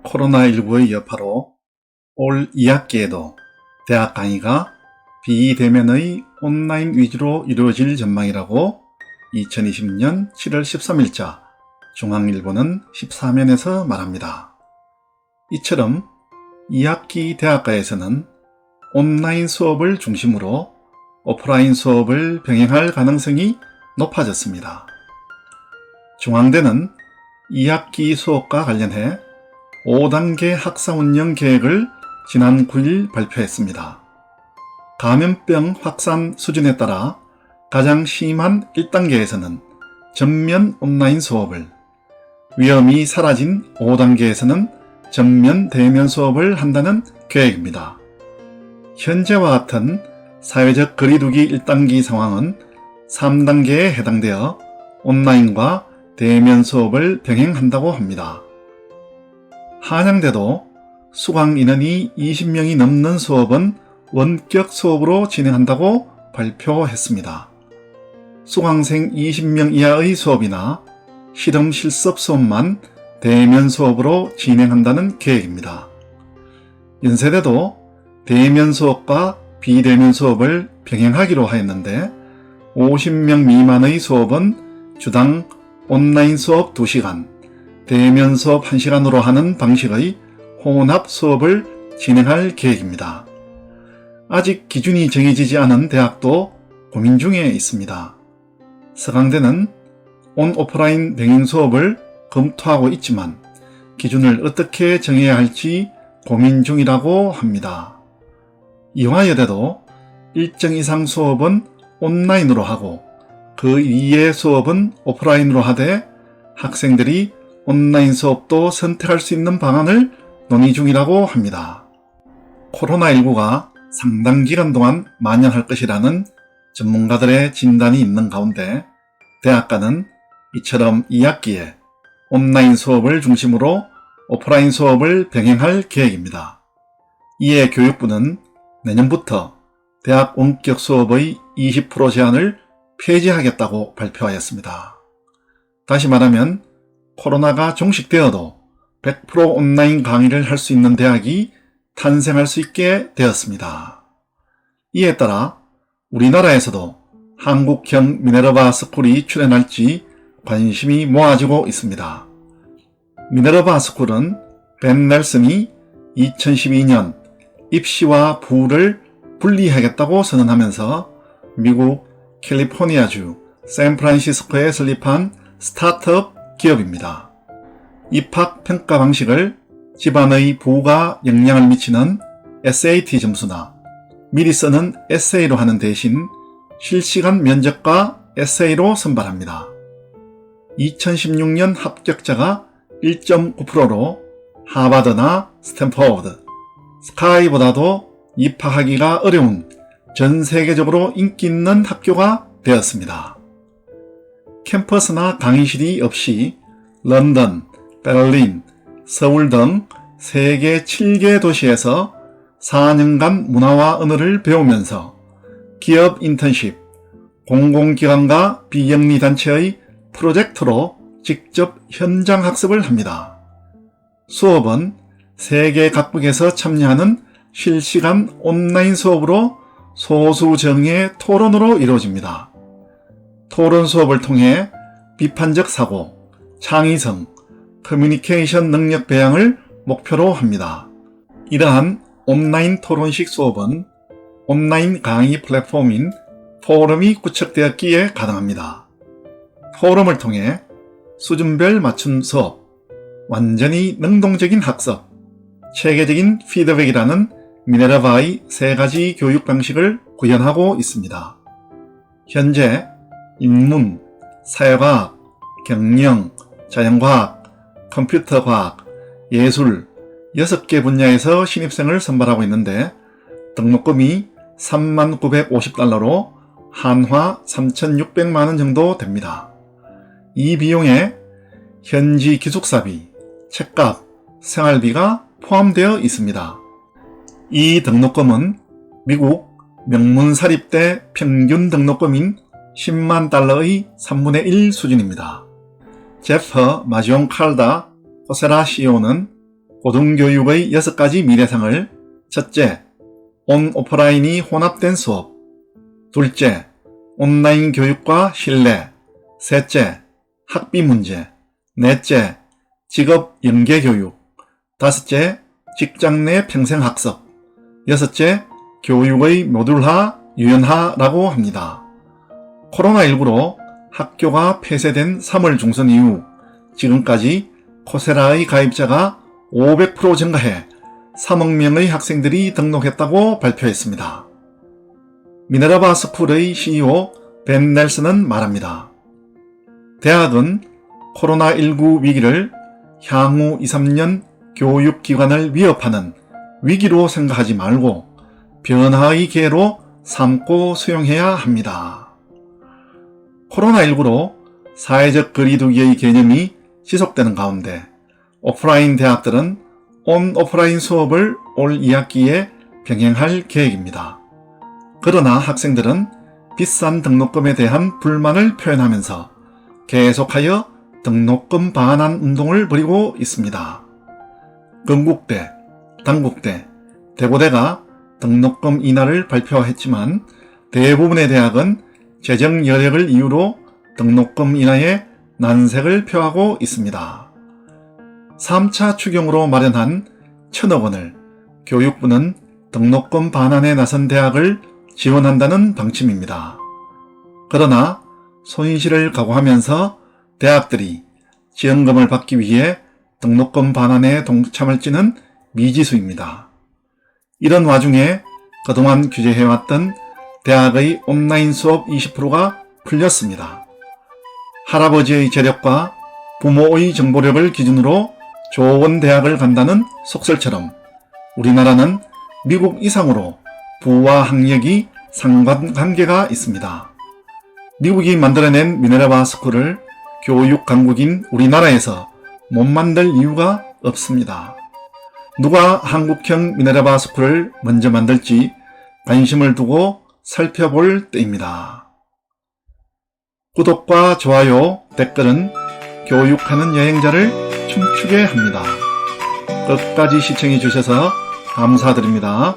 코로나19의 여파로 올 2학기에도 대학 강의가 비대면의 온라인 위주로 이루어질 전망이라고 2020년 7월 13일자 중앙일보는 14면에서 말합니다. 이처럼 2학기 대학가에서는 온라인 수업을 중심으로 오프라인 수업을 병행할 가능성이 높아졌습니다. 중앙대는 2학기 수업과 관련해 5단계 학사 운영 계획을 지난 9일 발표했습니다. 감염병 확산 수준에 따라 가장 심한 1단계에서는 전면 온라인 수업을, 위험이 사라진 5단계에서는 전면 대면 수업을 한다는 계획입니다. 현재와 같은 사회적 거리두기 1단계 상황은 3단계에 해당되어 온라인과 대면 수업을 병행한다고 합니다. 한양대도 수강 인원이 20명이 넘는 수업은 원격 수업으로 진행한다고 발표했습니다. 수강생 20명 이하의 수업이나 실험 실습 수업만 대면 수업으로 진행한다는 계획입니다. 연세대도 대면 수업과 비대면 수업을 병행하기로 하였는데 50명 미만의 수업은 주당 온라인 수업 2시간, 대면 수업 1시간으로 하는 방식의 혼합 수업을 진행할 계획입니다. 아직 기준이 정해지지 않은 대학도 고민 중에 있습니다. 서강대는 온 오프라인 병행 수업을 검토하고 있지만 기준을 어떻게 정해야 할지 고민 중이라고 합니다. 이화여대도 일정 이상 수업은 온라인으로 하고 그 이외의 수업은 오프라인으로 하되 학생들이 온라인 수업도 선택할 수 있는 방안을 논의 중이라고 합니다. 코로나19가 상당 기간 동안 만연할 것이라는 전문가들의 진단이 있는 가운데 대학가는 이처럼 2학기에 온라인 수업을 중심으로 오프라인 수업을 병행할 계획입니다. 이에 교육부는 내년부터 대학 원격 수업의 20% 제한을 폐지하겠다고 발표하였습니다. 다시 말하면 코로나가 종식되어도 100% 온라인 강의를 할 수 있는 대학이 탄생할 수 있게 되었습니다. 이에 따라 우리나라에서도 한국형 미네르바 스쿨이 출연할지 관심이 모아지고 있습니다. 미네르바 스쿨은 벤 넬슨이 2012년 입시와 부를 분리하겠다고 선언하면서 미국 캘리포니아주 샌프란시스코에 설립한 스타트업 기업입니다. 입학 평가 방식을 집안의 부가 영향을 미치는 SAT 점수나 미리 쓰는 에세이로 하는 대신 실시간 면접과 에세이로 선발합니다. 2016년 합격자가 1.9%로 하버드나 스탠퍼드, 스카이보다도 입학하기가 어려운 전 세계적으로 인기 있는 학교가 되었습니다. 캠퍼스나 강의실이 없이 런던, 베를린, 서울 등 세계 7개 도시에서 4년간 문화와 언어를 배우면서 기업 인턴십, 공공기관과 비영리단체의 프로젝트로 직접 현장 학습을 합니다. 수업은 세계 각국에서 참여하는 실시간 온라인 수업으로 소수정예 토론으로 이루어집니다. 토론 수업을 통해 비판적 사고, 창의성, 커뮤니케이션 능력 배양을 목표로 합니다. 이러한 온라인 토론식 수업은 온라인 강의 플랫폼인 포럼이 구축되었기에 가능합니다. 포럼을 통해 수준별 맞춤 수업, 완전히 능동적인 학습, 체계적인 피드백이라는 미네르바의 3가지 교육 방식을 구현하고 있습니다. 현재 인문, 사회과학, 경영, 자연과학, 컴퓨터과학, 예술 6개 분야에서 신입생을 선발하고 있는데 등록금이 3950달러로 한화 3600만원 정도 됩니다. 이 비용에 현지 기숙사비, 책값, 생활비가 포함되어 있습니다. 이 등록금은 미국 명문사립대 평균 등록금인 10만 달러의 3분의 1 수준입니다. 제프 마지온 칼다 코세라 CEO는 고등교육의 6가지 미래상을 첫째, 온 오프라인이 혼합된 수업. 둘째, 온라인 교육과 신뢰. 셋째, 학비 문제. 넷째, 직업 연계 교육. 다섯째, 직장 내 평생학습. 여섯째, 교육의 모듈화, 유연화라고 합니다. 코로나19로 학교가 폐쇄된 3월 중순 이후 지금까지 코세라의 가입자가 500% 증가해 3억 명의 학생들이 등록했다고 발표했습니다. 미네르바 스쿨의 CEO 벤 넬슨은 말합니다. 대학은 코로나19 위기를 향후 2, 3년 교육기관을 위협하는 위기로 생각하지 말고 변화의 기회로 삼고 수용해야 합니다. 코로나19로 사회적 거리두기의 개념이 지속되는 가운데 오프라인 대학들은 온 오프라인 수업을 올 2학기에 병행할 계획입니다. 그러나 학생들은 비싼 등록금에 대한 불만을 표현하면서 계속하여 등록금 반환 운동을 벌이고 있습니다. 건국대, 단국대, 대고대가 등록금 인하를 발표했지만 대부분의 대학은 재정 여력을 이유로 등록금 인하에 난색을 표하고 있습니다. 3차 추경으로 마련한 1,000억 원을 교육부는 등록금 반환에 나선 대학을 지원한다는 방침입니다. 그러나 손실을 각오하면서 대학들이 지원금을 받기 위해 등록금 반환에 동참할지는 미지수입니다. 이런 와중에 그동안 규제해왔던 대학의 온라인 수업 20%가 풀렸습니다. 할아버지의 재력과 부모의 정보력을 기준으로 좋은 대학을 간다는 속설처럼 우리나라는 미국 이상으로 부와 학력이 상관관계가 있습니다. 미국이 만들어낸 미네르바 스쿨을 교육 강국인 우리나라에서 못 만들 이유가 없습니다. 누가 한국형 미네르바 스쿨을 먼저 만들지 관심을 두고 살펴볼 때입니다. 구독과 좋아요, 댓글은 교육하는 여행자를 춤추게 합니다. 끝까지 시청해 주셔서 감사드립니다.